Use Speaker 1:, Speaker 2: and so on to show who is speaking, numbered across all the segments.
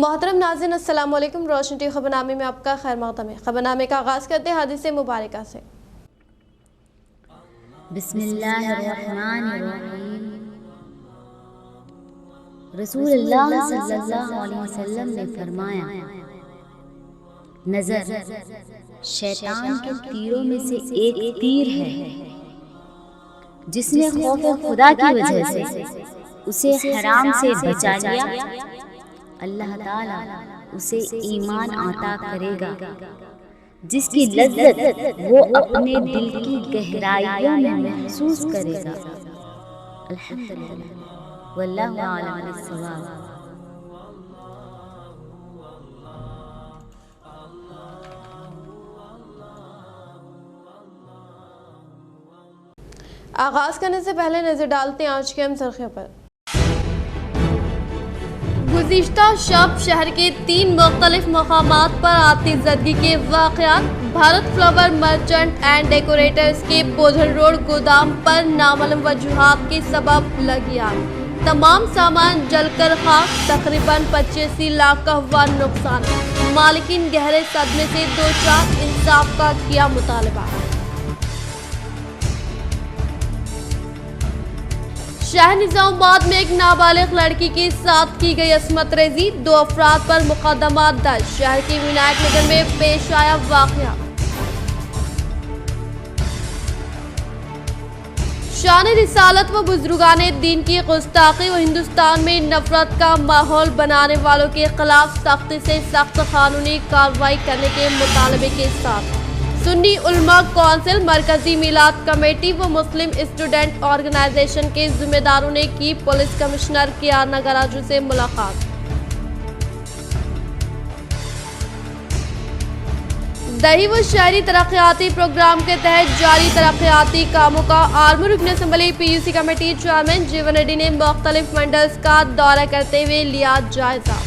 Speaker 1: मोहतरम नाज़रीन, अस्सलाम वालेकुम। रोशन टी खबरनामे में आपका खैर मक़दम है। खबरनामे का आगाज़ करते हैं हदीस मुबारका से।
Speaker 2: बिस्मिल्लाहिर्रहमानिर्रहीम। रसूलुल्लाह सल्लल्लाहु अलैहि वसल्लम ने फरमाया, नज़र शैतान के तीरों में से एक तीर है। जिसने खौफ खुदा की वजह से उसे हराम से बचा लिया, अल्लाह ताला उसे ईमान अता करेगा जिसकी लज्जत वो अपने दिल की गहराइयों में महसूस करेगा। अल्हम्दुलिल्लाह वल्लाहु आलम बिस्सवाब।
Speaker 1: आगाज़ करने से पहले नज़र डालते हैं आज के अहम सुर्खियों पर। गुज़िश्ता शब शहर के 3 मुख्तलिफ मकामात पर आतिशज़दगी के वाक़यात। Bharat flower merchant and decorators के बोधन रोड गोदाम पर नामालूम वजूहात के सबब लगी आग। तमाम सामान जलकर खाक। तकरीबन 85 लाख का हुआ नुकसान। मालिकीन गहरे सदमे से दो चार, इंसाफ का किया मुतालबा। शहर निजामाबाद में एक नाबालिग लड़की के साथ की गई अस्मत रेजी। 2 अफराद पर मुकदमा दर्ज। शहर के विनायक नगर में पेश आया वाक़या। शान रिसालत व बुजुर्गाने दीन की गुस्ताखी व हिंदुस्तान में नफरत का माहौल बनाने वालों के खिलाफ सख्ती से सख्त कानूनी कार्रवाई करने के मुतालबे के साथ सुन्नी उलमा कौंसिल, मरकजी मिलाद कमेटी व मुस्लिम स्टूडेंट ऑर्गेनाइजेशन के जिम्मेदारों ने की पुलिस कमिश्नर कियार नगराजू से मुलाकात। दही व शहरी तरक्याती प्रोग्राम के तहत जारी तरक्याती कामों का आर्मी रुकन असम्बली PUC कमेटी चेयरमैन जीवन रेड्डी ने मुख्तलिफ मंडल्स का दौरा करते हुए लिया जायजा।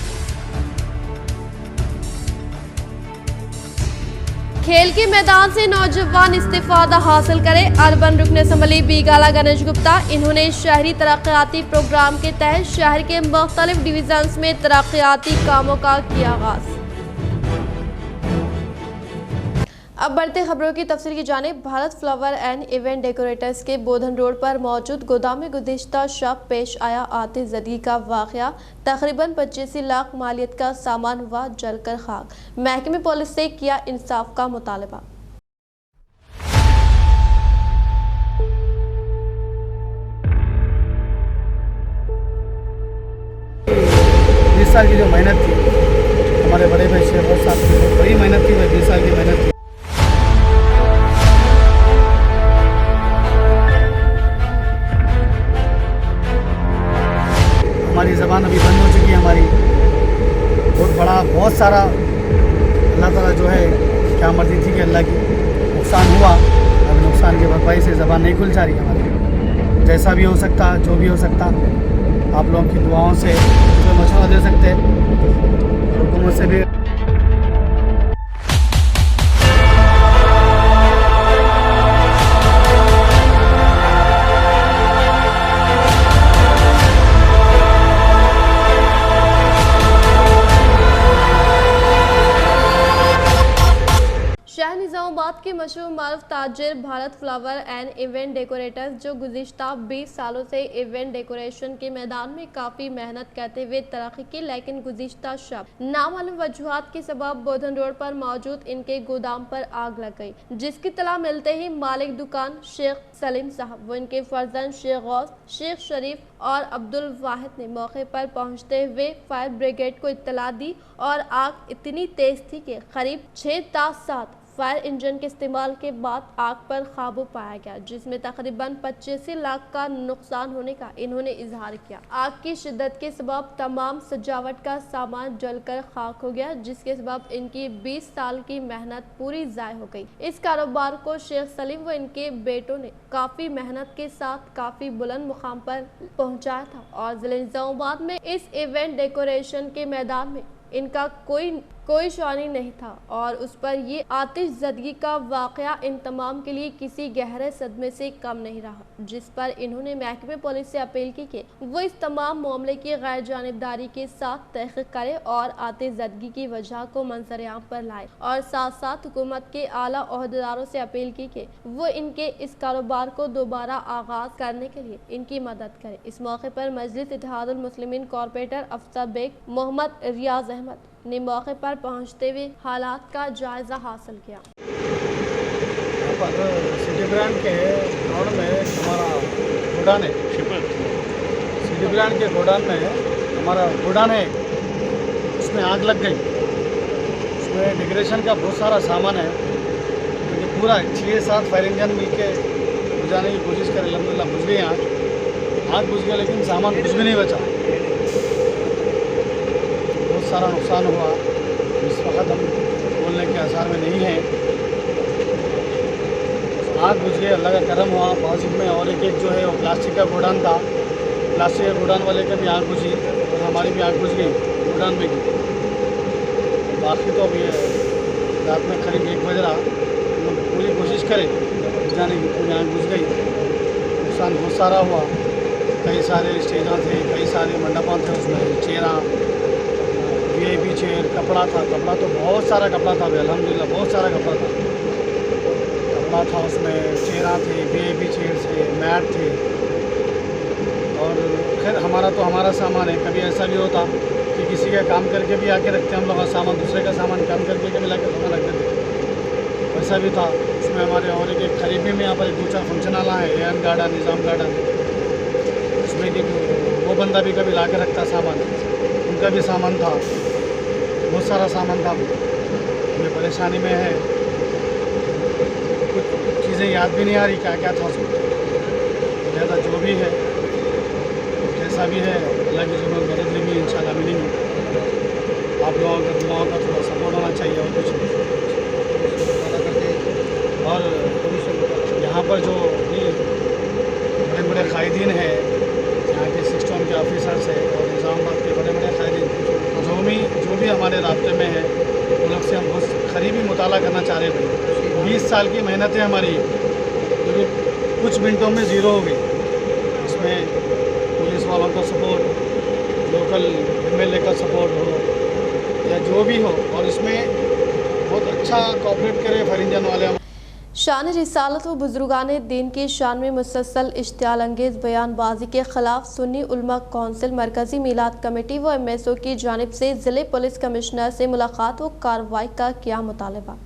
Speaker 1: खेल के मैदान से नौजवान इस्तिफादा हासिल करें। अर्बन रुकन असम्बली बीगाला गणेश गुप्ता। इन्होंने शहरी तरक्याती प्रोग्राम के तहत शहर के मुख्तलिफ डिवीजन्स में तरक्याती कामों का किया आगाज। अब बढ़ते खबरों की तफसील की जानिब। Bharat flower and event decorators के बोधन रोड पर मौजूद गोदाम में गुज़िश्ता शब पेश आया आतिशज़दगी का वाक़या। तकरीबन 85 लाख मालियत का सामान हुआ जलकर खाक। महकमे पुलिस से किया इंसाफ का मुतालबा।
Speaker 3: 20 साल की जो मेहनत थी हमारे बड़े भाई शेखौफ साहब की, बहुत बड़ी मेहनत थी, वह 20 साल की मेहनत थी। हमारी ज़बान अभी बंद हो चुकी है। हमारी बहुत सारा अल्लाह ताला जो है क्या मर्जी थी कि अल्लाह की नुकसान हुआ। अब नुकसान की भरपाई से ज़बान नहीं खुल जा रही हमारी। जैसा भी हो सकता, जो भी हो सकता, आप लोगों की दुआओं से जो मशवरा दे सकते हैं और हुकूमत से भी।
Speaker 1: निजामाबाद के मशहूर मारूफ ताजिर Bharat flower and event decorators, जो गुज़िश्ता 20 सालों से इवेंट डेकोरेशन के मैदान में काफ़ी मेहनत करते हुए तरक्की की, लेकिन गुज़िश्ता शब नामालूम वजूहात के सबब बोधन रोड पर मौजूद इनके गोदाम पर आग लग गई। जिसकी तला मिलते ही मालिक दुकान शेख सलीम साहब व इनके फर्जंद शेख गौस, शेख शरीफ और अब्दुल वाहिद ने मौके पर पहुंचते हुए फायर ब्रिगेड को इत्तला दी और आग इतनी तेज थी कि करीब 6 ta 7 फायर इंजन के इस्तेमाल के बाद आग पर काबू पाया गया, जिसमें तकरीबन 85 लाख का नुकसान होने का इन्होंने इजहार किया। आग की शिद्दत के सबब तमाम सजावट का सामान जलकर खाक हो गया, जिसके सबब इनकी 20 साल की मेहनत पूरी ज़ाय हो गई। इस कारोबार को शेख सलीम व इनके बेटों ने काफ़ी मेहनत के साथ काफ़ी बुलंद मुकाम पर पहुँचाया था और ज़िले निजामाबाद में इस इवेंट डेकोरेशन के मैदान में इनका कोई कोई शानी नहीं था और उस पर ये आतिश ज़दगी का वाक़या इन तमाम के लिए किसी गहरे सदमे से कम नहीं रहा, जिस पर इन्होंने महकमे पुलिस से अपील की कि वो इस तमाम मामले की गैर जानिबदारी के साथ तहक़ीक़ करे और आतिश ज़दगी की वजह को मंजर-ए-आम पर लाए और साथ साथ हुकूमत के आला ओहदेदारों से अपील की कि वो इनके इस कारोबार को दोबारा आगाज़ करने के लिए इनकी मदद करे। इस मौके पर मजलिस इत्तेहादुल मुस्लिमीन कॉर्पोरेटर अफसर बेग मोहम्मद रियाज अहमद ने मौके पर पहुंचते हुए हालात का जायजा हासिल किया।
Speaker 3: सिटी ब्रांड के गोडाउन में हमारा गोडाउन है, सिटी ब्रांड के गोडाउन में हमारा गोडाउन है, उसमें आग लग गई। उसमें डेकोरेशन का बहुत सारा सामान है, क्योंकि पूरा 6-7 फायर इंजन मिलके बुझाने की कोशिश करे, अल्हम्दुलिल्लाह बुझ गई आग बुझ गया, लेकिन सामान कुछ भी नहीं बचा। बहुत सारा नुकसान हुआ। इस वक्त हम बोलने के आसार में नहीं हैं। आग बुझ गई, अल्लाह का करम हुआ। बाजू में और एक जो है वो प्लास्टिक का गोडाउन था, प्लास्टिक के गोडाउन वाले का भी आग बुझी और हमारी भी आग बुझ गई गोडाउन में की। बाकी तो अभी रात में करीब 1 बज रहा, हम पूरी कोशिश करें बुझाने की, पूरी आग बुझ गई। नुकसान बहुत सारा हुआ। कई सारे स्टेजा थे, कई सारे मंडपा थे, उसमें चेयरा, VIP चेयर, कपड़ा था। कपड़ा तो बहुत सारा कपड़ा था भाई, अल्हम्दुलिल्लाह बहुत सारा कपड़ा था। कपड़ा था, उसमें चेयरा थे, VIP चेयर थे, मैट थे। और खैर हमारा तो हमारा सामान है। कभी ऐसा भी होता कि किसी का काम करके भी आके रखते हम लोग सामान, दूसरे का सामान काम करके भी ला के धोखा रख देते, वैसा भी था। उसमें हमारे और एक करीबी में यहाँ पर 2-4 फंक्शन वाला है, एन गार्डन, निज़ाम गार्डन, उसमें भी वो बंदा भी कभी ला के रखता सामान, उनका भी सामान था, बहुत सारा सामान था। हमें परेशानी में है, कुछ चीज़ें याद भी नहीं आ रही क्या क्या था उसमें। ज़्यादा जो भी है, जैसा भी है, अल्लाह की ज़रूरत मदद लेंगे, इंशाल्लाह मिलेंगे। आप लोगों का दुआओं का थोड़ा सपोर्ट होना चाहिए और कुछ नहीं। और यहाँ पर जो भी बड़े बड़े कायदीन हैं, यहाँ के सिस्टम के ऑफिसर्स हैं और निज़ामाबाद के बड़े बड़े कायदीन जो भी हमारे रास्ते में है, उन लोग से हम बहुत करीबी मुताला करना चाह रहे थे। 20 साल की मेहनत है हमारी, क्योंकि कुछ मिनटों में ज़ीरो हो गई। इसमें पुलिस वालों का सपोर्ट, लोकल MLA का सपोर्ट हो या जो भी हो, और इसमें बहुत अच्छा कोऑपरेट करे फायर इंजन वाले।
Speaker 1: शान रिसालत व बुजुर्गान दीन की शान में मुसलसल इश्तियाल अंगेज़ बयानबाजी के खिलाफ सुन्नी उलमा कौंसिल, मरकज़ी मीलाद कमेटी व MSO की जानिब से ज़िले पुलिस कमिश्नर से मुलाकात व कार्रवाई का किया मुतालबा।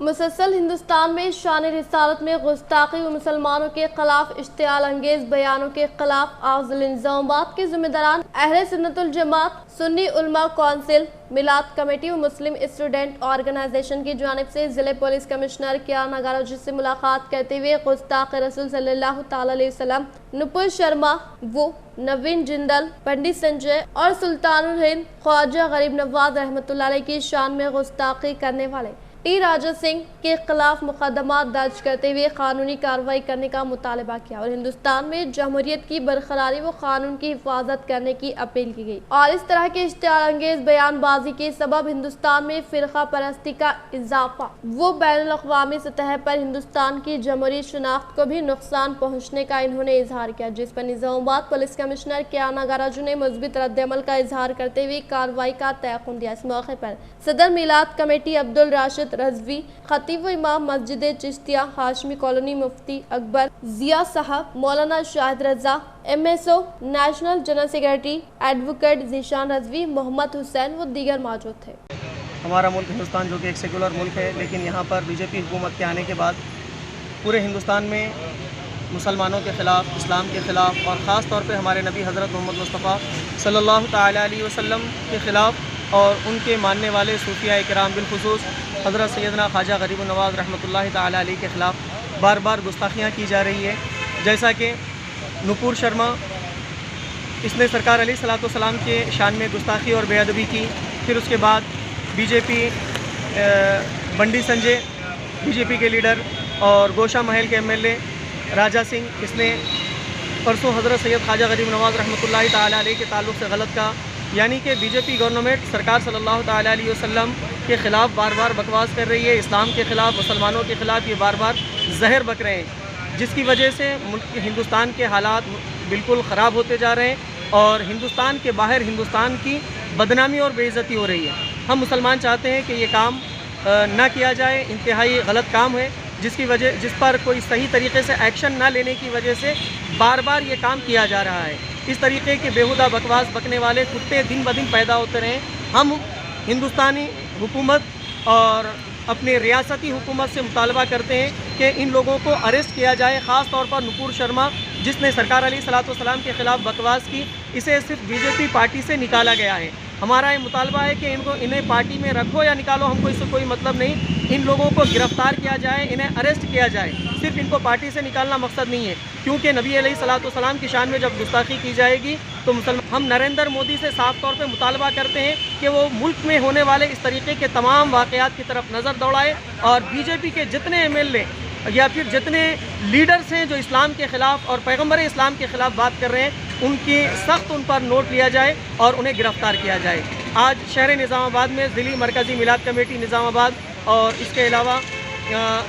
Speaker 1: मुसलसल हिंदुस्तान में शान रिसालत में गुस्ताखी व मुसलमानों के खिलाफ इश्तियाल अंगेज़ बयानों के खिलाफ आज निज़ामाबाद के ज़िम्मेदारान अहले सुन्नतुल जमात, सुन्नी उलमा कौंसिल, मिलाद कमेटी व मुस्लिम स्टूडेंट ऑर्गेनाइजेशन की जानिब से ज़िले पुलिस कमिश्नर कियान अगारोजी से मुलाकात करते हुए गुस्ताख रसूल सल्लल्लाहु तआला अलैहि वसल्लम, नुपुर शर्मा वो नवीन जिंदल, पंडित संजय और सुल्तानुल हिंद ख्वाजा गरीब नवाज रहमतुल्लाह अलैह की शान में गुस्ताखी करने वाले टी राजा सिंह के खिलाफ मुकदमा दर्ज करते हुए कानूनी कार्रवाई करने का मुतालबा किया और हिंदुस्तान में जमहूरियत की बरकरारी व कानून की हिफाजत करने की अपील की गई। और इस तरह के इश्तियाल अंगेज बयानबाजी के सबब हिंदुस्तान में फिरका परस्ती का इजाफा वो बैनुल अक़वामी सतह पर हिंदुस्तान की जमहूरी शनाख्त को भी नुकसान पहुँचने का इन्होंने इजहार किया, जिस पर निज़ामाबाद पुलिस कमिश्नर कियान अगाराजू ने मुस्बित रद्द-ए-अमल का इजहार करते हुए कार्रवाई का तयक़ुन दिया। इस मौके पर सदर मिलाद कमेटी अब्दुल राशिद रजवी, खतीब व इमाम मस्जिद चिश्तिया हाशमी कॉलोनी मुफ्ती अकबर जिया साहब, मौलाना Shahid Raza, MSO national general secretary advocate Zeeshan Rizvi, Mohammad Hussain व दीगर मौजूद थे।
Speaker 4: हमारा मुल्क हिंदुस्तान जो कि एक सेकुलर मुल्क है, लेकिन यहाँ पर BJP हुकूमत के आने के बाद पूरे हिंदुस्तान में मुसलमानों के ख़िलाफ़, इस्लाम के ख़िलाफ़ और ख़ास तौर पे हमारे नबी हज़रत मोहम्मद मुस्तफ़ा सल्लल्लाहु तआला अलैहि वसल्लम के ख़िलाफ़ और उनके मानने वाले सूफिया इकराम बिलखुसूस हज़रत सैयदना ख्वाजा गरीब नवाज़ रहमतुल्लाहि तआला अलैह के ख़िलाफ़ बार बार गुस्ताखियाँ की जा रही है। जैसा कि नुपुर शर्मा, इसने सरकार अलैहिस्सलाम के शान में गुस्ताखी और बेअदबी की। फिर उसके बाद BJP बंडी संजय, BJP के लीडर और गोशा महल के MLA राजा सिंह, इसने परसों हज़रत सैयद ख्वाजा गरीब नवाज़ रहमतुल्लाहि तआला अलैह के ताल्लुक़ से गलत का یعنی کہ بی جے پی گورنمنٹ سرکار صلی اللہ تعالیٰ علیہ وسلم کے خلاف بار بار بکواس کر رہی ہے، اسلام کے خلاف، مسلمانوں کے خلاف یہ بار بار زہر بک رہے ہیں، جس کی وجہ سے ملک ہندوستان کے حالات بالکل خراب ہوتے جا رہے ہیں اور ہندوستان کے باہر ہندوستان کی بدنامی اور بے عزتی ہو رہی ہے۔ ہم مسلمان چاہتے ہیں کہ یہ کام نہ کیا جائے، انتہائی غلط کام ہے، جس پر کوئی صحیح طریقے سے ایکشن نہ لینے کی وجہ سے بار بار یہ کام کیا جا رہا ہے۔ اس طریقے کے بیہودہ بکواس بکنے والے کتے دن بدن پیدا ہوتے رہے۔ ہم ہندوستانی حکومت اور اپنے ریاستی حکومت سے مطالبہ کرتے ہیں کہ ان لوگوں کو اریسٹ کیا جائے، خاص طور پر نپور شرما جس نے سرکار علیہ الصلوۃ والسلام کے خلاف بکواس کی، اسے صرف بی جے پی پارٹی سے نکالا گیا ہے۔ ہمارا یہ مطالبہ ہے کہ انہیں پارٹی میں رکھو یا نکالو، ہم کو اس سے کوئی مطلب نہیں، ان لوگوں کو گرفتار کیا جائے، انہیں اریسٹ کیا جائے، صرف ان کو پارٹی سے نکالنا مقصد نہیں ہے، کیونکہ نبی علیہ الصلوۃ والسلام کی شان میں جب گستاخی کی جائے گی تو ہم نریندر مودی سے صاف طور پہ مطالبہ کرتے ہیں کہ وہ ملک میں ہونے والے اس طریقے کے تمام واقعات کی طرف نظر دوڑائے اور بی جے پی کے جتنے ایم ایل اے یا پھر جتنے لیڈرز ہیں جو اسلام کے خلاف اور پیغمبر اسلام کے خلاف بات کر رہے ہیں، ان کی سخت ان پر نوٹ لیا جائے اور انہیں گرفتار کیا جائے۔ آج شہر نظام آباد میں ضلعی مرکزی میلاد کمیٹی نظام آباد اور اس کے علاوہ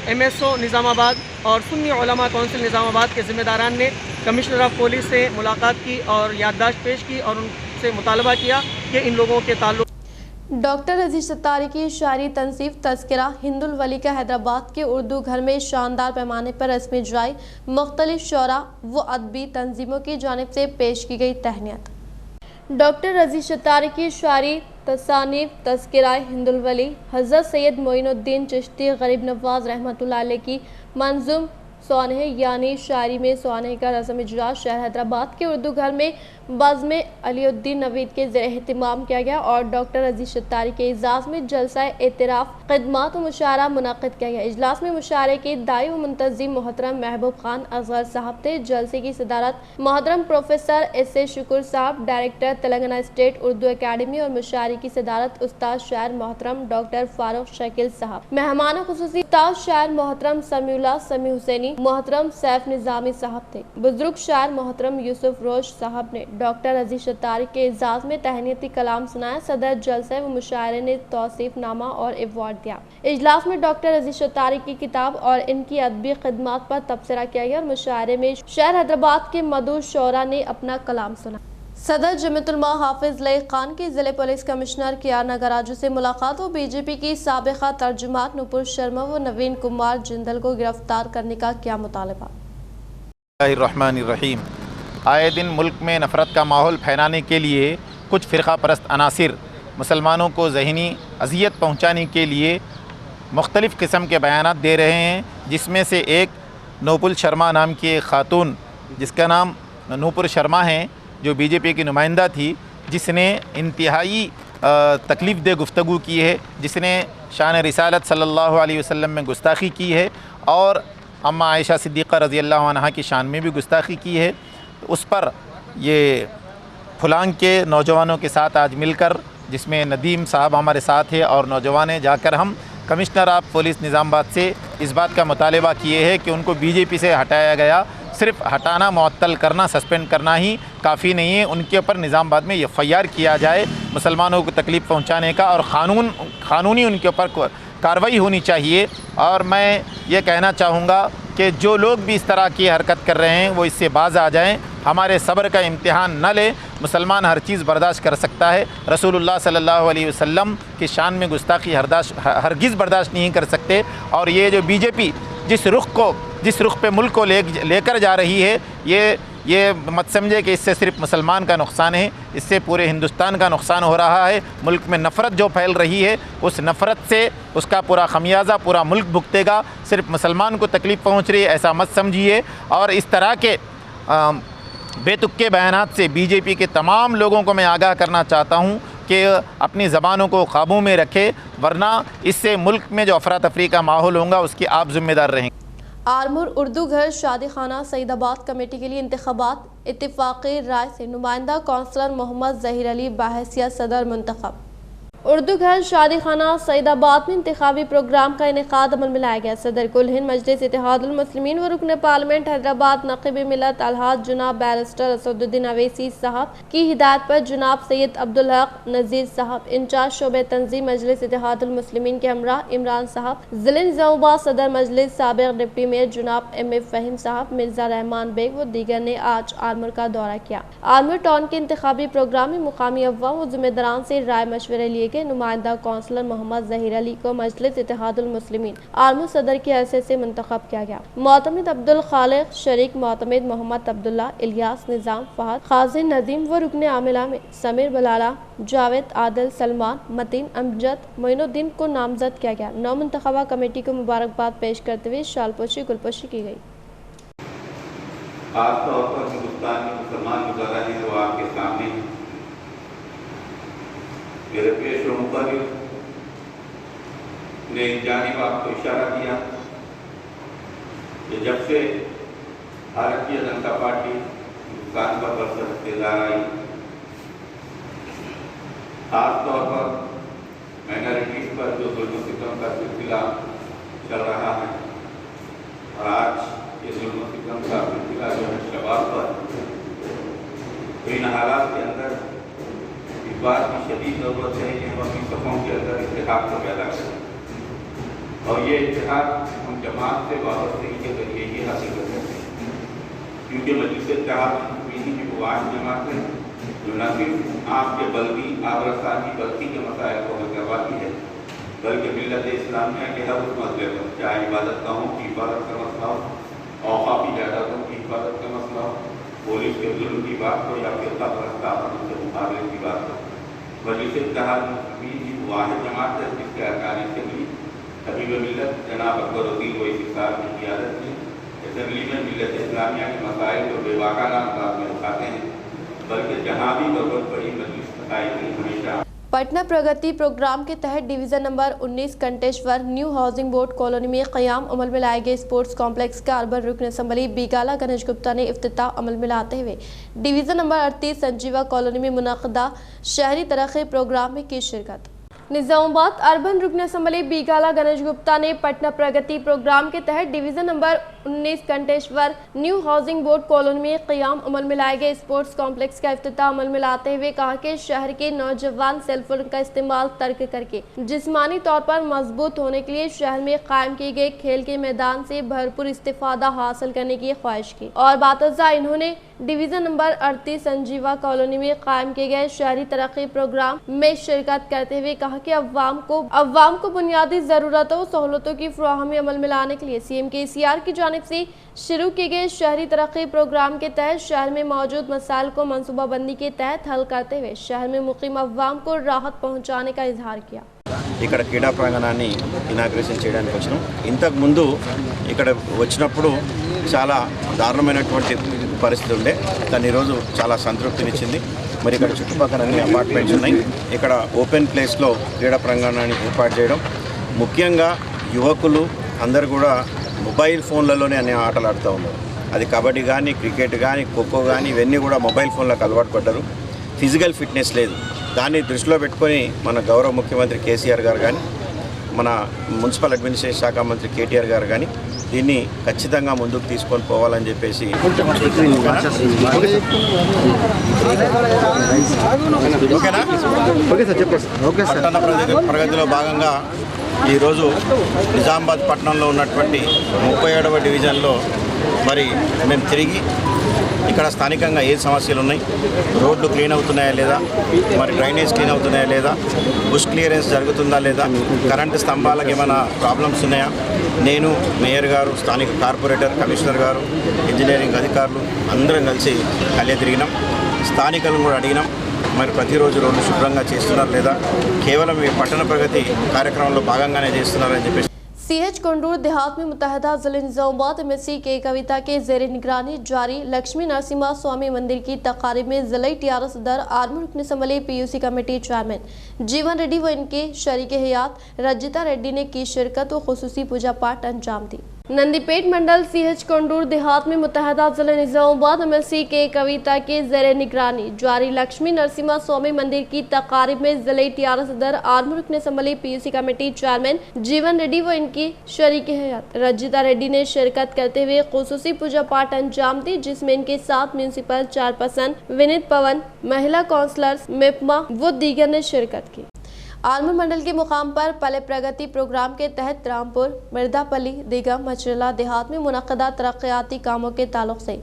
Speaker 4: ایم ایس او نظام آباد اور سنی علماء کونسل نظام آباد کے ذمہ داران نے کمشنر آف پولیس سے ملاقات کی اور یادداشت پیش کی اور ان سے مطالبہ کیا کہ ان لوگوں کے تعلق
Speaker 1: ڈاکٹر عزیز ستاری کی شاعری تنصیف تذکرہ ہند الولی کا حیدرآباد کے اردو گھر میں شاندار پیمانے پر رسم اجرائی، مختلف شعراء و ادبی تنظیموں کی جانب سے پیش کی گئی تہنیت۔ ڈاکٹر عزیز ستاری کی شاعری تصانیف تذکرہ ہند الولی حضرت سید معین الدین چشتی غریب نواز رحمۃ اللہ علیہ کی منظوم سوانح یعنی شاعری میں سوانح کا رسم اجرا شہر حیدرآباد کے اردو گھر میں بزم علی الدین نوید کے زیر اہتمام کیا گیا اور ڈاکٹر عزیز ستاری کے اعزاز میں جلسہ اعتراف خدمات و مشاعرہ منعقد کیا گیا۔ اجلاس میں مشاعرے کے داعی و منتظم محترم محبوب خان اصغر صاحب تھے۔ جلسے کی صدارت محترم پروفیسر ایس اے شکر صاحب، director Telangana state Urdu academy, اور مشاعرے کی صدارت استاد شاعر محترم ڈاکٹر فاروق شکیل صاحب۔ مہمان خصوصی استاد شاعر محترم سمیع اللہ سمیع حسینی، محترم سیف نظامی صاحب تھے۔ بزرگ شاعر محترم یوسف روش صاحب نے ڈاکٹر عزیز ستاری کے اعزاز میں تہنیتی کلام سنایا۔ صدر جلسہ و مشاعرے نے توصیف نامہ اور ایوارڈ دیا۔ اجلاس میں ڈاکٹر عزیز ستاری کی کتاب اور ان کی ادبی خدمات پر تبصرہ کیا گیا اور مشاعرے میں شہر حیدرآباد کے مدعو شعراء نے اپنا کلام سنا۔ صدر جمعیت علماء حافظ لئی خان کی ضلع پولیس کمشنر کیار نگراجو سے ملاقات و بی جے پی کی سابقہ ترجمان نپور شرما و نوین کمار جندل کو گرفتار کرنے کا کیا مطالبہ۔
Speaker 5: الرحمن الرحیم۔ آئے دن ملک میں نفرت کا ماحول پھیلانے کے لیے کچھ فرقہ پرست عناصر مسلمانوں کو ذہنی اذیت پہنچانے کے لیے مختلف قسم کے بیانات دے رہے ہیں، جس میں سے ایک نوپل شرما نام کی ایک خاتون جس کا نام نوپور شرما ہے، جو بی جے پی کی نمائندہ تھی، جس نے انتہائی تکلیف دہ گفتگو کی ہے، جس نے شان رسالت صلی اللہ علیہ وسلم میں گستاخی کی ہے اور اماں عائشہ صدیقہ رضی اللہ عنہا کی شان میں بھی گستاخی کی ہے۔ اس پر یہ پھلانگ کے نوجوانوں کے ساتھ آج مل کر، جس میں ندیم صاحب ہمارے ساتھ ہے اور نوجوان ہیں، جا کر ہم کمشنر آف پولیس نظام آباد سے اس بات کا مطالبہ کیے ہے کہ ان کو بی جے پی سے ہٹایا گیا۔ صرف ہٹانا، معطل کرنا، سسپینڈ کرنا ہی کافی نہیں ہے، ان کے اوپر نظام آباد میں ایف آئی آر کیا جائے مسلمانوں کو تکلیف پہنچانے کا، اور قانونی ان کے اوپر کارروائی ہونی چاہیے۔ اور میں یہ کہنا چاہوں گا کہ جو لوگ بھی اس طرح کی حرکت کر رہے ہیں وہ اس سے باز آ جائیں، ہمارے صبر کا امتحان نہ لیں۔ مسلمان ہر چیز برداشت کر سکتا ہے، رسول اللہ صلی اللہ علیہ وسلم کی شان میں گستاخی ہرگز برداشت نہیں کر سکتے۔ اور یہ جو بی جے پی جس رخ پہ ملک کو لے کر جا رہی ہے، یہ مت سمجھے کہ اس سے صرف مسلمان کا نقصان ہے، اس سے پورے ہندوستان کا نقصان ہو رہا ہے۔ ملک میں نفرت جو پھیل رہی ہے، اس نفرت سے اس کا پورا خمیازہ پورا ملک بھگتے گا۔ صرف مسلمان کو تکلیف پہنچ رہی ہے ایسا مت سمجھیے، اور اس طرح کے بے تکے بیانات سے بی جے پی کے تمام لوگوں کو میں آگاہ کرنا چاہتا ہوں کہ اپنی زبانوں کو قابو میں رکھے، ورنہ اس سے ملک میں جو افراتفری کا ماحول ہوگا اس کی آپ ذمہ دار رہیں گے۔
Speaker 1: آرمور اردو گھر شادی خانہ سعید آباد کمیٹی کے لیے انتخابات اتفاقی رائے سے نمائندہ کونسلر محمد ظہیر علی بحیثیت صدر منتخب۔ اردو گھر شادی خانہ سعیدآباد میں انتخابی پروگرام کا انعقاد عمل میں لایا گیا۔ صدر کل ہند مجلس اتحاد المسلمین و رکن پارلیمنٹ حیدرآباد نقیب ملت الحاج جناب بیرسٹر اسد الدین اویسی صاحب کی ہدایت پر جناب سید عبدالحق نذیر صاحب انچارج شعبہ تنظیم مجلس اتحاد المسلمین کے ہمراہ عمران صاحب، ضلع نظام آباد صدر مجلس سابق ڈپٹی میئر جناب ایم اے فہیم صاحب، مرزا رحمان بیگ و دیگر نے آج آرمور کا دورہ کیا۔ آرمور ٹاؤن کے انتخابی پروگرام میں مقامی عوام و ذمہ داران سے رائے مشورے لیے گئے۔ نمائندہ کونسلر محمد ظہیر علی کو مجلس اتحاد المسلمین آرمور صدر کی حیثیت سے منتخب کیا گیا۔ معتمد عبدالخالق شریک معتمد محمد عبداللہ، الیاس نظام فہد، خازن ندیم و رکن عاملہ میں سمیر بلالہ، جاوید عادل، سلمان، متین، امجد، معین الدین کو نامزد کیا گیا۔ نو منتخبہ کمیٹی کو مبارکباد پیش کرتے ہوئے شال پوشی گلپوشی کی گئی۔
Speaker 6: خاص طور پر ہندوستان کے مسلمان گزارا ہیں جو آپ کے سامنے ہیں۔ میرے پیش و مقرر نے جانب آپ کو اشارہ کیا کہ جب سے بھارتیہ جنتا پارٹی ہندوستان پر برسر اقتدار آئی، خاص طور پر مائنارٹیز پر جو ظلم و ستم کا سلسلہ چل رہا ہے، اور آج یہ ظلم و ستم کا سلسلہ جو ہے شباب پر، تو ان حالات کے اندر اس بات کی شدید ضرورت ہے کہ ہم اپنی صفوں کے اندر اتحاد کو پیدا کریں، اور یہ اتحاد ہم جماعت سے وابستگی کے ذریعے یہ حاصل کر سکتے ہیں، کیونکہ مجلس اتحاد المسلمین کی وہ واحد جماعت ہے جو نہ صرف آپ کے بلدی آبرسانی بلدی کے مسائل کو حل کرواتی ہے، بلکہ ملت اسلامیہ کے ہر اس مسئلے پر، چاہے عبادت گاہوں کی حفاظت کا مسئلہ ہو، اوقافی جائیدادوں کی حفاظت کا مسئلہ ہو، پولیس کے ظلم کی بات ہو، یا فرقہ پرستہ افراد کے مقابلے کی بات ہو، مجلس اتحاد المسلمین کی واحد جماعت ہے جس کے ارکان اسمبلی حبیب ملت جناب اکبر الدین اویسی صاحب کی قیادت میں اسمبلی میں ملت اسلامیہ کے مسائل کو بے باکانہ انداز میں اٹھاتے ہیں، بلکہ جہاں بھی ضرورت پڑی مجلس ستائی کی ہمیشہ۔
Speaker 1: پٹنہ پرگتی پروگرام کے تحت division number 19 Kanteshwar new housing board colony میں قیام عمل میں لائے گئے اسپورٹس کمپلیکس کا اربن رکن اسمبلی بیگالہ گنیش گپتا نے افتتاح عمل میں لاتے ہوئے ڈویژن نمبر 38 سنجیوا کالونی میں منعقدہ شہری ترقی پروگرام میں کی شرکت۔ نظام آباد اربن رکن اسمبلی بیگالہ گنیش گپتا نے پٹنہ پرگتی پروگرام کے تحت division number 19 Kanteshwar new housing board colony میں قیام عمل میں لائے گئے اسپورٹس کمپلیکس کا افتتاح عمل میں لاتے ہوئے کہا کہ شہر کے نوجوان سیل فون کا استعمال ترک کر کے جسمانی طور پر مضبوط ہونے کے لیے شہر میں قائم کیے گئے کھیل کے میدان سے بھرپور استفادہ حاصل کرنے کی خواہش کی، اور باتزا انہوں نے ڈویژن نمبر 38 سنجیوا کالونی میں قائم کیے گئے شہری ترقی پروگرام میں شرکت کرتے ہوئے کہا کہ عوام کو بنیادی ضرورتوں و سہولتوں کی فراہمی عمل میں لانے کے لیے سی ایم کے سی آر کی جانب سے شروع کیے گئے شہری ترقی پروگرام کے تحت شہر میں موجود مسائل کو منصوبہ بندی کے تحت حل کرتے ہوئے شہر میں مقیم عوام کو راحت پہنچانے کا اظہار کیا۔
Speaker 7: ఇక్కడ క్రీడా ప్రాంగణాన్ని ఇనాగ్రేషన్ చేయడానికి వచ్చినాం। ఇంతకు ముందు ఇక్కడ వచ్చినప్పుడు చాలా దారుణమైనటువంటి పరిస్థితి ఉండే, కానీ ఈరోజు చాలా సంతృప్తినిచ్చింది। మరి ఇక్కడ చుట్టుపక్కల అన్ని అపార్ట్మెంట్స్ ఉన్నాయి, ఇక్కడ ఓపెన్ ప్లేస్లో క్రీడా ప్రాంగణాన్ని ఏర్పాటు చేయడం, ముఖ్యంగా యువకులు అందరూ కూడా మొబైల్ ఫోన్లలోనే అన్ని ఆటలు ఆడుతూ ఉన్నారు। అది కబడ్డీ కానీ, క్రికెట్ కానీ, ఖోఖో కానీ ఇవన్నీ కూడా మొబైల్ ఫోన్లకు అలవాటు పడ్డారు। ఫిజికల్ ఫిట్నెస్ లేదు। దాన్ని దృష్టిలో పెట్టుకొని మన గౌరవ ముఖ్యమంత్రి కేసీఆర్ గారు కానీ, మన మున్సిపల్ అడ్మినిస్ట్రేషన్ శాఖ మంత్రి కేటీఆర్ గారు కానీ దీన్ని ఖచ్చితంగా ముందుకు తీసుకొని పోవాలని చెప్పేసి పట్టణ ప్రగతిలో భాగంగా ఈరోజు నిజామాబాద్ పట్టణంలో ఉన్నటువంటి 37వ డివిజన్లో మరి మేము తిరిగి ఇక్కడ స్థానికంగా ఏ సమస్యలు ఉన్నాయి, రోడ్లు క్లీన్ అవుతున్నాయా లేదా, మరి డ్రైనేజ్ క్లీన్ అవుతున్నాయా లేదా, బుష్ క్లియరెన్స్ జరుగుతుందా లేదా, కరెంటు స్తంభాలకు ఏమైనా ప్రాబ్లమ్స్ ఉన్నాయా, నేను మేయర్ గారు, స్థానిక కార్పొరేటర్, కమిషనర్ గారు, ఇంజనీరింగ్ అధికారులు అందరం కలిసి కలియ తిరిగినాం। స్థానికులను కూడా అడిగినాం, మరి ప్రతిరోజు రోడ్లు శుభ్రంగా చేస్తున్నారు లేదా, కేవలం ఈ పట్టణ ప్రగతి కార్యక్రమంలో భాగంగానే చేస్తున్నారని చెప్పేసి
Speaker 1: CH کنڈور دیہات میں متحدہ ضلع نظام آباد MSc کے کویتا کے زیر نگرانی جاری لکشمی نرسمہا سوامی مندر کی تقاریب میں ضلعی TR صدر آرمور رکن اسمبلی PUC کمیٹی چیئرمین جیون ریڈی و ان کے شریک حیات رجیتا ریڈی نے کی شرکت و خصوصی پوجا پاٹ انجام دی۔ नंदीपेट मंडल सीएच कोंडूर देहात में मुत्तहदा जिला निजामाबाद एमएलसी के कविता के ज़ेरे निगरानी जारी लक्ष्मी नरसिम्हा स्वामी मंदिर की तकारीब में जिले टीआरएस सदर आर्मूर रुकन असम्बली पीयूसी कमेटी चेयरमैन जीवन रेड्डी व इनकी शरीक हयात रंजीता रेड्डी ने शिरकत करते हुए खुसूसी पूजा पाठ अंजाम दी, जिसमें इनके साथ म्यूनिसिपल चेयरपर्सन विनीत पवन, महिला काउंसलर्स मिपमा व दीगर ने शिरकत की। आर्मूर मंडल के मुकाम पर पले प्रगति प्रोग्राम के तहत रामपुर, मिर्दापल्ली, दिगम, मचरला देहात में मुनक़दा तरक्याती कामों के ताल्लुक से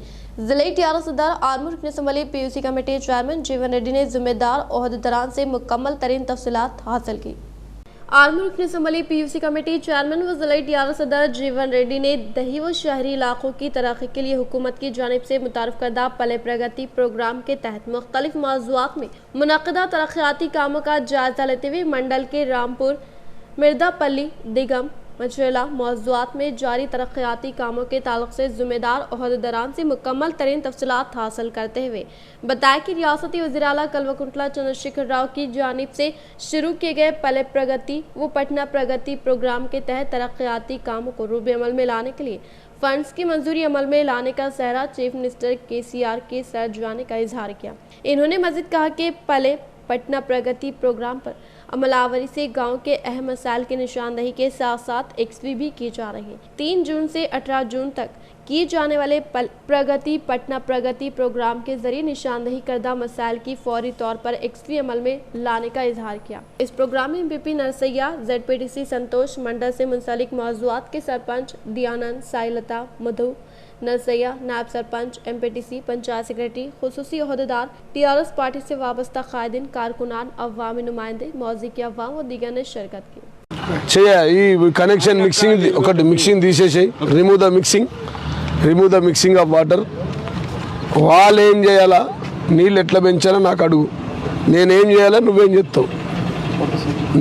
Speaker 1: जिले टीआरएस सदर आर्मूर रुकन असम्बली पीयूसी कमेटी चेयरमैन जीवन रेड्डी ने जिम्मेदार ओहदेदारान से मुकम्मल तरीन तफसीलात हासिल की। आर्मूर रुकन असम्बली पीयूसी कमेटी चेयरमैन व जिला टीआरएस सदर जीवन रेड्डी ने दही व शहरी इलाकों की तरक्की के लिए हुकूमत की जानिब से मुतारफ करदा पले प्रगति प्रोग्राम के तहत मुख्तलिफ मौज़ूआत में मुनक़दा तरक्याती कामों का जायजा लेते हुए मंडल के रामपुर, मिर्दापल्ली, दिगम, मचरला मौज़ूआत में जारी तरक्याती कामों के ताल्लुक से ज़िम्मेदार ओहदेदारान से मुकम्मल तरीन तफसीलात हासिल करते हुए बताया कि रियासती वज़ीर आला कल्वकुंतला चंद्रशेखर राव की जानिब से शुरू किए गए पहले प्रगति व पटना प्रगति प्रोग्राम के तहत तरक्याती कामों को रूबे अमल में लाने के लिए फंड्स की मंजूरी अमल में लाने का सहरा चीफ मिनिस्टर केसीआर के सर जाने का इजहार किया। इन्होंने मज़ीद कहा कि पहले पटना प्रगति प्रोग्राम पर अमलावरी से गांव के अहम मसाइल की निशानदही के साथ साथ एक्सपी भी की जा रही है। 3 जून से 18 जून तक किए जाने वाले प्रगति पटना प्रगति प्रोग्राम के जरिए निशानदही करदा मसाइल की फौरी तौर पर एक्सपी अमल में लाने का इजहार किया। इस प्रोग्राम में एमपीपी नरसैया, ZPDC संतोष, मंडल से मुंसलिक मौज़ूआत के सरपंच दयानंद, साईलता, मधु, नरसैया, नायब सरपंच, MPTC, पंचायत सेक्रेटरी, खुसूसी ओहदेदार, टीआरएस पार्टी से वाबस्ता कायदीन, कारकुनान, अवामी नुमाइंदे, मौजी के अवाम और दीगर ने शिरकत की।
Speaker 8: कनेक्शन मिक्सिंग తీసేసేయ్, remove the mixing of water. వాళ్ళు ఏం చేయాలా, నీళ్ళు ఎట్లా పెంచాలా నాకు అడుగు. నేనేం చేయాలా నువ్వేం చేస్తావు,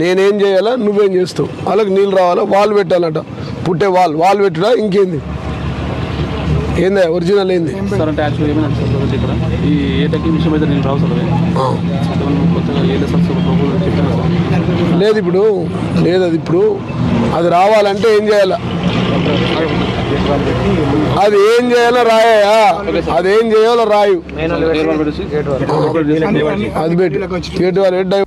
Speaker 8: నేనేం చేయాలా నువ్వేం చేస్తావు. వాళ్ళకి నీళ్ళు రావాలా, వాళ్ళు పెట్టాలట, పుట్టే వాళ్ళు పెట్టుడా ఇంకేంది, ఏందా ఒరిజినల్ ఏంది
Speaker 9: సార్. అంటే యాక్చువల్లీ ఏమైనా ఇక్కడ ఈ ఏటకి విషయం అయితే నేను రావు సార్, కొత్తగా
Speaker 8: లేదు ఇప్పుడు లేదు. అది ఇప్పుడు అది రావాలంటే ఏం చేయాలా, అది ఏం చేయాలో రాయా, అదేం చేయాలో రాయు, అది పెట్టి గేట్ వాళ్ళు.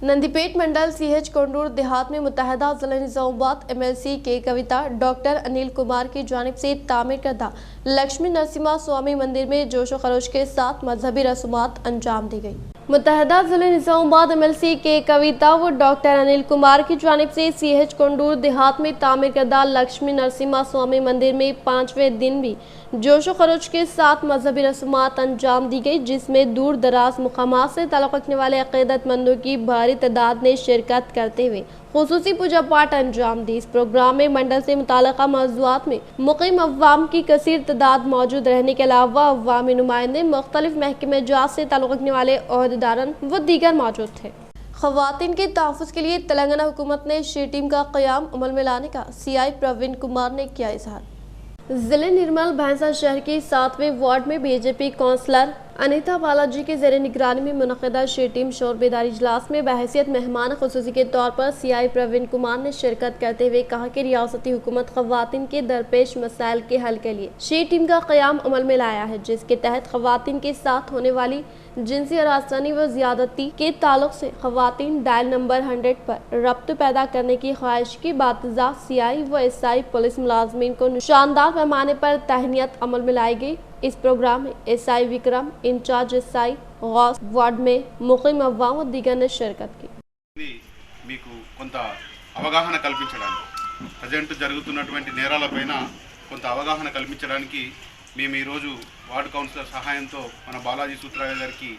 Speaker 1: नंदीपेट मंडल सीएच कोंडूर देहात में मुत्तहदा जिला निजामाबाद एमएलसी के कविता डॉक्टर अनिल कुमार की जानिब से तामीर करदा लक्ष्मी नरसिम्हा स्वामी मंदिर में जोशो खरोश के साथ मजहबी रसूमात अंजाम दी गई। मुत्तहदा जिला निजामाबाद एमएलसी के कविता व डॉक्टर अनिल कुमार की जानिब से सीएच कोंडूर देहात में तामीर करदा लक्ष्मी नरसिम्हा स्वामी मंदिर में 5वें दिन भी जोशो खरोश के साथ मजहबी रसूमात अंजाम दी गई, जिसमें दूर दराज मुकामात से ताल्लुक़ रखने वाले अक़ीदतमंदों की भारी तादाद ने शिरकत करते हुए खुसूसी पूजा पाठ अंजाम दी। इस प्रोग्राम में मंडल से मुताल्लिक़ा मौज़ूआत में मुक़ीम अवाम की कसीर तादाद मौजूद रहने के अलावा अवामी नुमाइंदे, मुख्तलिफ महकमे जात से ताल्लुक़ रखने वाले ओहदेदारान व दीगर मौजूद थे। ख़वातीन के तहफ़्फ़ुज़ के लिए तेलंगाना हुकूमत ने शी टीम का क़याम अमल में लाने का CI प्रवीण कुमार ने किया इजहार। जिले निर्मल भैंसा शहर के 7वें वार्ड में बीजेपी काउंसलर अनीता बालाजी के ज़ेरे निगरानी में मुनक़दा शी टीम शोर बेदारी इजलास में बहैसियत मेहमान खुसूसी के तौर पर CI प्रवीण कुमार ने शिरकत करते हुए कहा कि रियासती हुकूमत ख़वातीन के दरपेश मसाइल के हल के लिए शी टीम का क़याम अमल में लाया है, जिसके तहत ख़वातीन के साथ होने वाली जिनसी हरासनी व ज़्यादती के ताल्लुक से ख़वातीन डायल नंबर 100 पर रब्त पैदा करने की ख्वाहिश की बातज़ा CI व SI पुलिस मुलाजमीन को शानदार पैमाने पर तहनीत अमल में लाई गई। इस प्रोग्राम में SI Vikram, in charge SI Ghaus, ward में मुक़ीम अव्वाम और दीगर ने शिरकत की।
Speaker 10: మీకు కొంత అవగాహన కల్పించడానికి ప్రజెంట్ జరుగుతున్నటువంటి నేరాలపైన కొంత అవగాహన కల్పించడానికి మేము ఈరోజు వార్డు కౌన్సిలర్ సహాయంతో మన బాలాజీ సూత్రాయ గారికి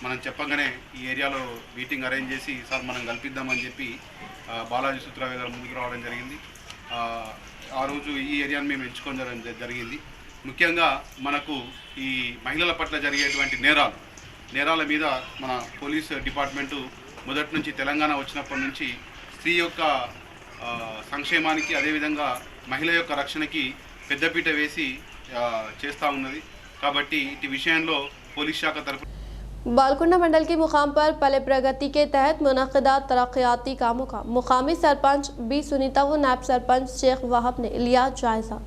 Speaker 10: మనం చెప్పగానే ఈ ఏరియాలో మీటింగ్ అరేంజ్ చేసి సార్ మనం కల్పిద్దామని చెప్పి బాలాజీ సూత్రాయ గారు ముందుకు రావడం జరిగింది. ఆ రోజు ఈ ఏరియాను మేము ఎంచుకోవడం జరిగింది. ముఖ్యంగా మనకు ఈ మహిళల పట్ల జరిగేటువంటి నేరాల మీద మన పోలీస్ డిపార్ట్మెంటు మొదటి నుంచి తెలంగాణ వచ్చినప్పటి నుంచి స్త్రీ యొక్క సంక్షేమానికి అదేవిధంగా మహిళ యొక్క రక్షణకి పెద్దపీట వేసి చేస్తూ ఉన్నది. కాబట్టి ఈ విషయంలో పోలీస్ శాఖ తరఫు
Speaker 1: बालकुंडा मंडल के मुकाम पर पले प्रगति के तहत मुनक़दा तरक्याती कामों का मुकामी सरपंच B सुनीता व नायब सरपंच शेख वाहब ने लिया जायजा।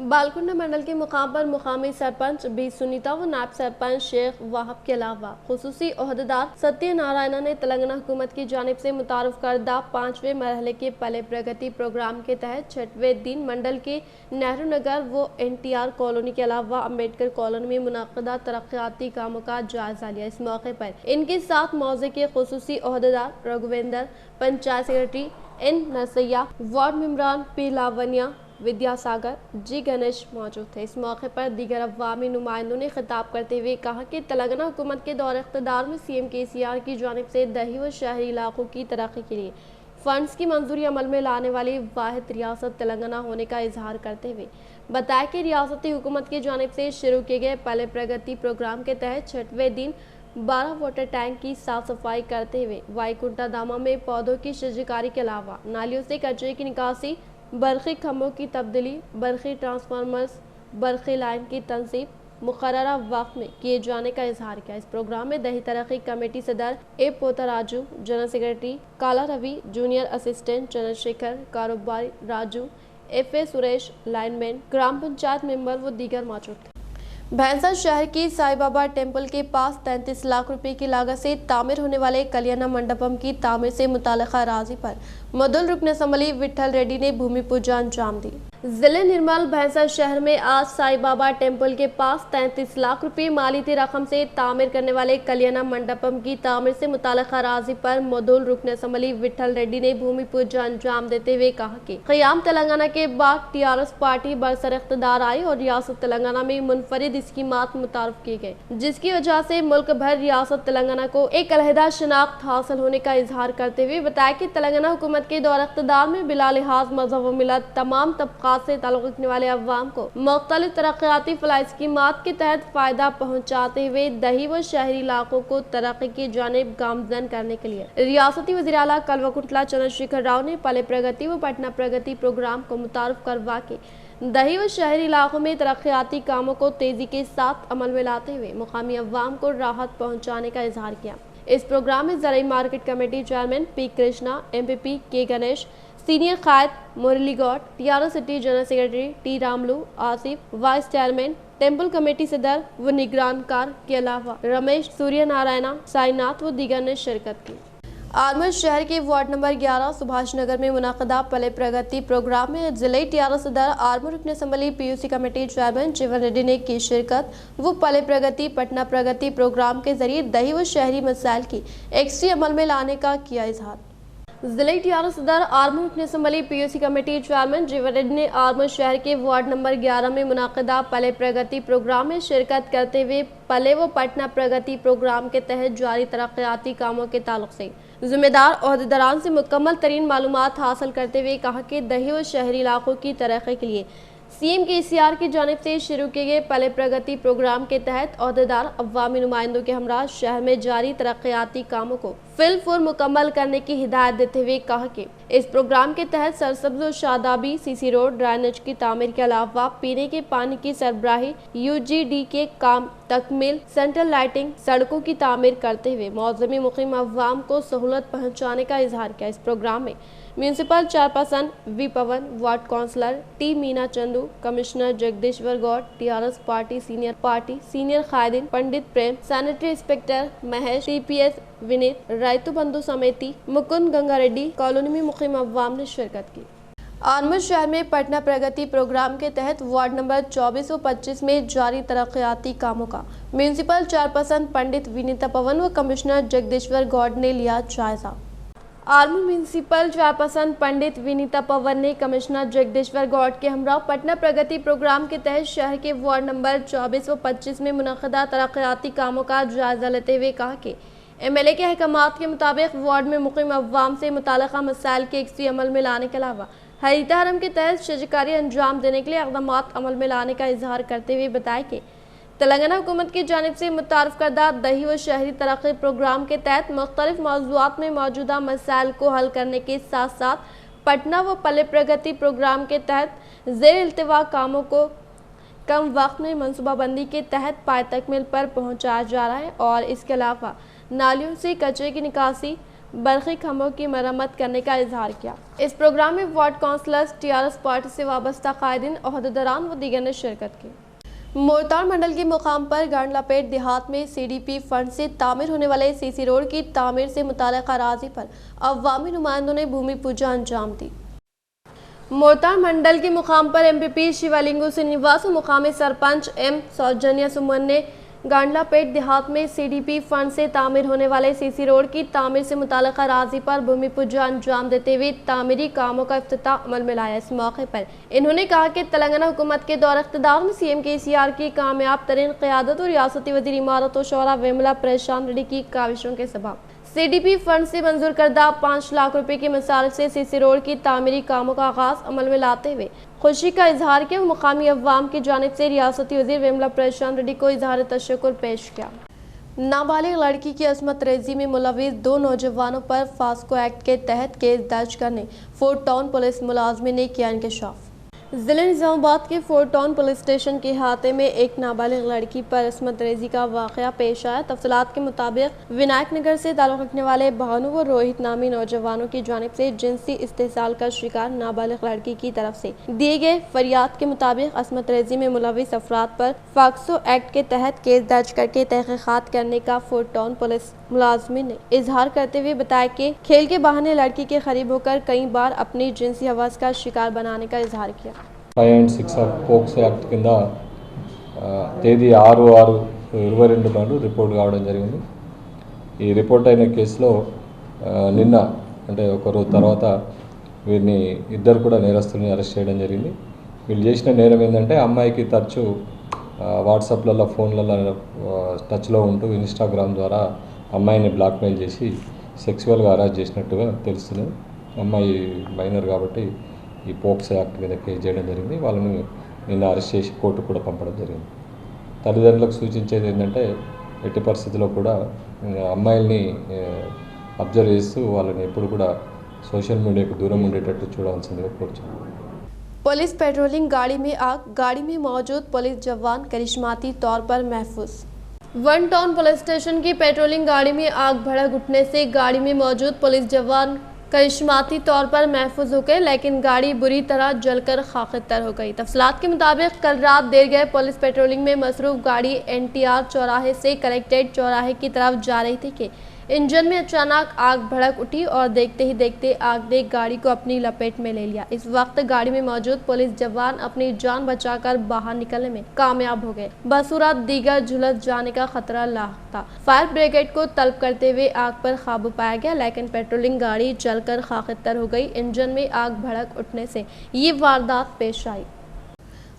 Speaker 1: बालकुंडा मंडल के मुकाम पर मुकामी सरपंच बी सुनीता व नायब सरपंच शेख वाहब के अलावा खुसूसी ओहदेदार सत्य नारायण ने तेलंगाना हुकूमत की जानिब से मुतारफ करदा 5वें मरहले के पहले प्रगति प्रोग्राम के तहत 6वें दिन मंडल के नेहरू नगर व NTR कॉलोनी के अलावा अम्बेडकर कॉलोनी में मुनाक़दा तरक्याती कामों का जायजा लिया। इस मौके पर इनके साथ मौजे के खुसूसी ओहदेदार Raghuvendra, panchayat secretary N Narsaiah, ward मेंबरान P लावनिया, विद्यासागर, जी गणेश मौजूद थे। इस मौके पर दीगर अवामी नुमाइंदों ने खिताब करते हुए कहा कि तेलंगाना हुकूमत के दौर इख्तिदार में CM KCR की जानिब से दही व शहरी इलाकों की तरक्की के लिए फंड्स की मंजूरी अमल में लाने वाली वाहिद रियासत तेलंगाना होने का इजहार करते हुए बताया कि रियासती हुकूमत की जानिब से शुरू किए गए पहले प्रगति प्रोग्राम के तहत 6वें दिन 12 वाटर टैंक की साफ सफाई करते हुए वाईकुंठा दामा में पौधों की शजकारी के अलावा नालियों से कचरे की निकासी, बरक़ी खंभों की तब्दीली, बरक़ी ट्रांसफार्मर्स, बरक़ी लाइन की तंसीब मुकर्ररा वक्त में किए जाने का इजहार किया। इस प्रोग्राम में दही तरक्की कमेटी सदर ए पोताराजू, जनरल सेक्रेटरी काला रवि, जूनियर असिस्टेंट चंद्रशेखर, कारोबारी राजू, FA सुरेश, लाइनमैन, ग्राम पंचायत मेंबर व दीगर मौजूद थे। भैंसा शहर की साईं बाबा टेम्पल के पास 33 लाख रुपए की लागत से तामीर होने वाले कल्याण मंडपम की तामीर से मुताल्लिका अराज़ी पर मदुल रुकन असम्बली विठल रेड्डी ने भूमि पूजा अंजाम दी। जिले निर्मल भैंसा शहर में आज साईं बाबा टेम्पल के पास 33 लाख रुपए मालीती रकम से तामीर करने वाले कल्याण मंडपम की तामीर से मुताल्लिका अराज़ी पर मदुल रुकन असम्बली विठल रेड्डी ने भूमि पूजा अंजाम देते हुए कहा कि क़याम तेलंगाना के बाद TRS पार्टी बरसर इख्तिदार आई और रियासत तेलंगाना में मुनफरिद स्कीमात मुतारफ किए गए, जिसकी वजह से मुल्क भर रियासत तेलंगाना को एक अलहदा शनाख्त हासिल होने का इजहार करते हुए बताया कि तेलंगाना हुकूमत के दौर इख्तिदार में बिला लिहाज मजहब व मिलत तमाम तबक़ात से ताल्लुक़ रखने वाले अवाम को मुख्तलिफ तरक्याती फलाह स्कीमात के तहत फ़ायदा पहुँचाते हुए दही व शहरी इलाकों को तरक्की की जानिब गामज़न करने के लिए रियासती वज़ीर आला कल्वकुंतला चंद्रशेखर राव ने पहले प्रगति व पटना प्रगति प्रोग्राम को मुतारफ करवा के दही व शहरी इलाकों में तरक्याती कामों को तेजी के साथ अमल में लाते हुए मुकामी अवाम को राहत पहुँचाने का इजहार किया। इस प्रोग्राम में ज़राई market committee chairman P Krishna, MPP K Ganesh, senior कायद Murali Goud, TRS city general secretary T Ramulu, Asif, vice chairman, temple committee सदर व निगरानकार के अलावा रमेश, सूर्य नारायणा, साईनाथ व दीगर ने शिरकत की। आर्मर शहर के वार्ड नंबर 11 सुभाष नगर में मुनाक़दा पहले प्रगति प्रोग्राम में जिले TRS सदर आर्मर रुकन असम्बली PUC कमेटी चेयरमैन जीवन रेड्डी ने की शिरकत। वो पहले प्रगति पटना प्रगति प्रोग्राम के जरिए दही व शहरी मसाइल की एक्सट्री अमल में लाने का किया इजहार। जिले TRS सदर आर्मर रुकन असम्बली PUC कमेटी चेयरमैन जीवन रेड्डी ने आर्मर शहर के वार्ड नंबर 11 में मुनाक़दा पहले प्रगति प्रोग्राम में शिरकत करते हुए पहले व पटना प्रगति प्रोग्राम के तहत जारी तरक्याती कामों के ताल्लुक से जिम्मेदार ओहदेदारान से मुकम्मल तरीन मालूमात हासिल करते हुए कहा कि दही व शहरी इलाकों की तरक्की के लिए CM KCR की जानिब से शुरू किए गए पहले प्रगति प्रोग्राम के तहत ओहदेदार अवामी नुमाइंदों के हमरा शहर में जारी तरक्याती कामों को फिलफूर मुकम्मल करने की हिदायत देते हुए कहा कि इस प्रोग्राम के तहत सरसब्ज और शादाबी CC रोड ड्रेनेज की तामीर के अलावा पीने के पानी की सरबराही, UGD के काम तकमील, सेंट्रल लाइटिंग, सड़कों की तामीर करते हुए मौजमी मुकीम अवाम को सहूलत पहुँचाने का इजहार किया। इस प्रोग्राम में municipal chairperson V Pavan, ward councillor T Meena Chandu, commissioner Jagadishwar Goud, TRS party senior कायदीन Pandit Prem, sanitary inspector Mahesh, TPS Vineet, Rythu Bandhu Samiti Mukund गंगारेड्डी, colony में मुकीम अवाम ने शिरकत की। आर्मर शहर में पटना प्रगति प्रोग्राम के तहत वार्ड नंबर 24 व 25 में जारी तरक्याती कामों का म्यूनसिपल चेयरपर्सन पंडित विनीता पवन व कमिश्नर जगदीश्वर गौड़ ने लिया जायजा। आर्मर म्यूनसिपल चेयरपर्सन पंडित विनीता पवन ने कमिश्नर जगदीश्वर गौड़ के हमरा पटना प्रगति प्रोग्राम के तहत शहर के वार्ड नंबर 24 व 25 में मुनक़दा तरक्याती कामों का जायजा लेते हुए कहा कि MLA के अहकामात के मुताबिक वार्ड में मुक़ीम अवाम से मुताल्लिक़ा मसाइल के एक्सट्री अमल में लाने के अलावा हरीता हरम के तहत शजकारी अंजाम देने के लिए इक़दामात अमल में लाने का इजहार करते हुए बताया कि तेलंगाना हुकूमत की जानिब से मुतारफ़ करदा दही व शहरी तरक्की प्रोग्राम के तहत मुख्तलिफ मौज़ूआत में मौजूदा मसाइल को हल करने के साथ साथ पटना व पहले प्रगति प्रोग्राम के तहत ज़ेर इल्तिवा कामों को कम वक्त में मनसूबाबंदी के तहत पाए तकमील पर पहुँचाया जा रहा है और इसके अलावा नालियों से कचरे की निकासी, बरक़ी खंभों की मरम्मत करने का इजहार किया। इस प्रोग्राम में वार्ड काउंसलर्स, TRS पार्टी से वाबस्ता कायदीन, ओहदेदारान व दीगर ने शिरकत की। मोरताड़ मंडल के मुकाम पर गांडलापेट देहात में CDP फंड से तामीर होने वाले CC रोड की तामीर से मुताल्लिक़ अराज़ी पर अवामी नुमाइंदों ने भूमि पूजा अंजाम दी। मोरताड़ मंडल के मुकाम पर MPP शिवलिंगु श्रीनिवास और मुकामी सरपंच M सौजन्या सुमन ने गांडलापेट देहात में CDP फंड से तामीर होने वाले CC रोड की तामीर से मुताल्लिक़ अराज़ी पर भूमि पूजा अंजाम देते हुए तामीरी कामों का इफ्तिताह अमल में लाया। इस मौके पर इन्होंने कहा कि तेलंगाना हुकूमत के दौर इक़्तिदार में CM KCR की कामयाब तरीन क़यादत और रियासती वज़ीर इमारत और शौरा वेमुला परेशान रेड्डी की काविशों के सबब CDP फंड से मंजूर करदा 5 लाख रुपए की मसारफ से CC रोड की तामीरी कामों का आगाज अमल में लाते हुए खुशी का इजहार किया। मुकामी अवाम की जानिब से रियासती वज़ीर वेमुला परेशान रेड्डी को इजहार तशक्कुर पेश किया। नाबालिग लड़की की असमत रेजी में मुलविस 2 नौजवानों पर फास्को एक्ट के तहत केस दर्ज करने फोर्ट टाउन पुलिस मुलाजमिन ने किया इंकशाफ। ज़िले निज़ामाबाद के फोर्ट टाउन पुलिस स्टेशन के अहाते में एक नाबालिग लड़की पर असमत रेजी का वाक़या पेश आया। तफसीलात के मुताबिक विनायक नगर से ताल्लुक़ रखने वाले भानु व रोहित नामी नौजवानों की जानिब से जिनसी इस्तेसाल का शिकार नाबालिग लड़की की तरफ से दिए गए फरियाद के मुताबिक असमत रेजी में मुलविस अफराद पर फाक्सो एक्ट के तहत केस दर्ज करके तहक़ीक़ात करने का फोर्ट टाउन पुलिस मुलाजमिन ने इजहार करते हुए बताया कि खेल के बहाने लड़की के करीब होकर कई बार अपनी जिनसी हवस का शिकार बनाने का इजहार किया।
Speaker 11: 5 and 6 పోక్సో యాక్ట్ కింద తేదీ 6/6/22 నాడు రిపోర్ట్ కావడం జరిగింది. ఈ రిపోర్ట్ అయిన కేసులో నిన్న అంటే ఒక రోజు తర్వాత వీరిని ఇద్దరు కూడా నేరస్తుల్ని అరెస్ట్ చేయడం జరిగింది. వీళ్ళు చేసిన నేరం ఏంటంటే అమ్మాయికి తరచూ వాట్సాప్లలో ఫోన్లలో టచ్లో ఉంటూ ఇన్స్టాగ్రామ్ ద్వారా అమ్మాయిని బ్లాక్మెయిల్ చేసి సెక్సువల్గా హరాస్ చేసినట్టుగా తెలుస్తున్నది. అమ్మాయి మైనర్ కాబట్టి ఈ పోక్సో యాక్ట్ మీద కేసు చేయడం జరిగింది. వాళ్ళని నిన్న అరెస్ట్ చేసి కోర్టు కూడా పంపడం జరిగింది. తల్లిదండ్రులకు సూచించేది ఏంటంటే ఎట్టి పరిస్థితుల్లో కూడా అమ్మాయిల్ని అబ్జర్వ్ చేస్తూ వాళ్ళని ఎప్పుడు కూడా సోషల్ మీడియాకు దూరం ఉండేటట్టు చూడాల్సిందిగా కోరుచున్నాను.
Speaker 1: पुलिस पेट्रोलिंग गाड़ी में आग, गाड़ी में मौजूद पुलिस जवान करिश्माती तौर पर महफूज। वन टाउन पुलिस स्टेशन की पेट्रोलिंग गाड़ी में आग भड़क उठने से गाड़ी में मौजूद पुलिस जवान करिश्माती तौर पर महफूज हो गए, लेकिन गाड़ी बुरी तरह जलकर खाक-ए-तर हो गई। तफसीलात के मुताबिक कल रात देर गए पुलिस पेट्रोलिंग में मसरूफ गाड़ी NTR चौराहे से कलेक्ट्रेट चौराहे की तरफ जा रही थी कि इंजन में अचानक आग भड़क उठी और देखते ही देखते आग ने गाड़ी को अपनी लपेट में ले लिया। इस वक्त गाड़ी में मौजूद पुलिस जवान अपनी जान बचाकर बाहर निकलने में कामयाब हो गए। बसूरत दीगर झुलस जाने का खतरा लाक था। फायर ब्रिगेड को तलब करते हुए आग पर काबू पाया गया, लेकिन पेट्रोलिंग गाड़ी जलकर खाक-ए-तर हो गई। इंजन में आग भड़क उठने से ये वारदात पेश आई।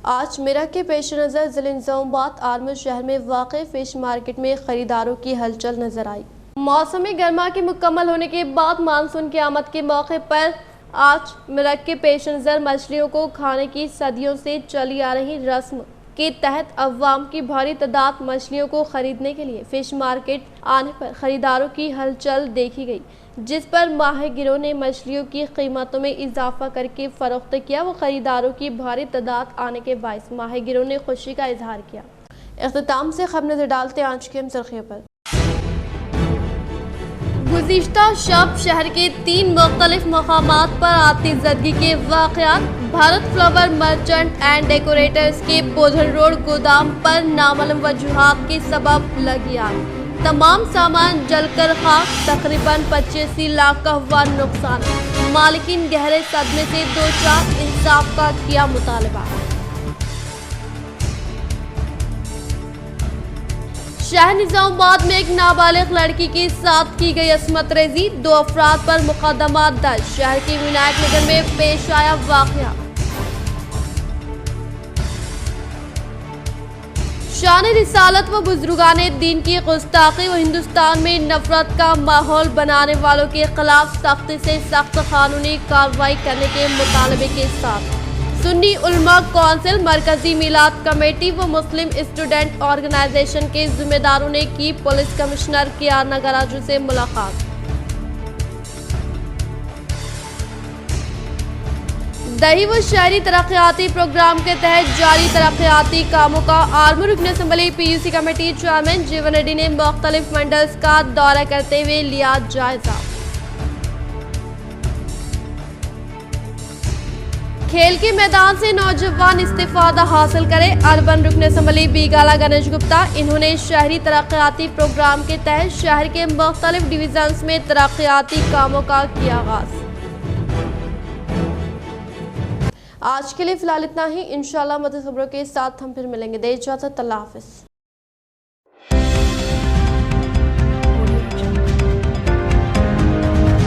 Speaker 1: आज मेरठ के पेश नज़र ज़िले निज़ामाबाद आर्मूर शहर में वाक़ फिश मार्केट में खरीदारों की हलचल नजर आई। मौसम गर्मा के मुकम्मल होने के बाद मानसून की आमद के मौके पर आज मेरठ के पेश नज़र मछलियों को खाने की सदियों से चली आ रही रस्म के तहत अवाम की भारी तादाद मछलियों को खरीदने के लिए फिश मार्केट आने पर खरीदारों की हलचल देखी गई, जिस पर माहिगिरों ने मछलियों की कीमतों में इजाफा करके फरोख्त किया। वो खरीदारों की भारी तादाद आने के बायस माहिगिरों ने खुशी का इजहार किया। इख्तिताम से खबर नजर डालते आंच के सुर्खियों पर। गुज़िश्ता शब शहर के 3 मुख्तलिफ मकामात पर आतिशज़दगी के वाक़यात। Bharat flower merchant and decorators के पोधन रोड गोदाम पर नामालूम वजूहात के सबब लगी आग। तमाम सामान जलकर खाक, तकरीबन 85 लाख का हुआ नुकसान। मालिकीन गहरे सदमे से दो चार, इंसाफ का किया मुतालबा। शहर निज़ामाबाद में एक नाबालिग लड़की के साथ की गई असमत रेजी, 2 अफराद पर मुकदमा दर्ज। शहर के विनायक नगर में पेश आया वाक़या। शान रिसालत व बुजुर्गाने दीन की गुस्ताखी व हिंदुस्तान में नफरत का माहौल बनाने वालों के खिलाफ सख्ती से सख्त कानूनी कार्रवाई करने के मुतालबे के साथ सुन्नी उलमा कौंसिल, मरकजी मिलाद कमेटी व मुस्लिम स्टूडेंट ऑर्गेनाइजेशन के जिम्मेदारों ने की पुलिस कमिश्नर KR नागराजू से मुलाकात। दही व शहरी तरक्याती प्रोग्राम के तहत जारी तरक्याती कामों का आर्मूर रुकन असम्बली PUC कमेटी चेयरमैन जीवन रेड्डी ने मुख्तलिफ मंडल्स का दौरा करते हुए लिया जायजा। खेल के मैदान से नौजवान इस्तिफादा हासिल करें। अर्बन रुकन असम्बली बीगाला गणेश गुप्ता। इन्होंने शहरी तरक्याती प्रोग्राम के तहत शहर के मुख्तलिफ डिवीजन्स में तरक्याती कामों का किया आगाज। आज के लिए फिलहाल इतना ही। इंशाल्लाह मज़ीद खबरों के साथ हम फिर मिलेंगे। दे इजाज़त, अल्लाह हाफ़िज़।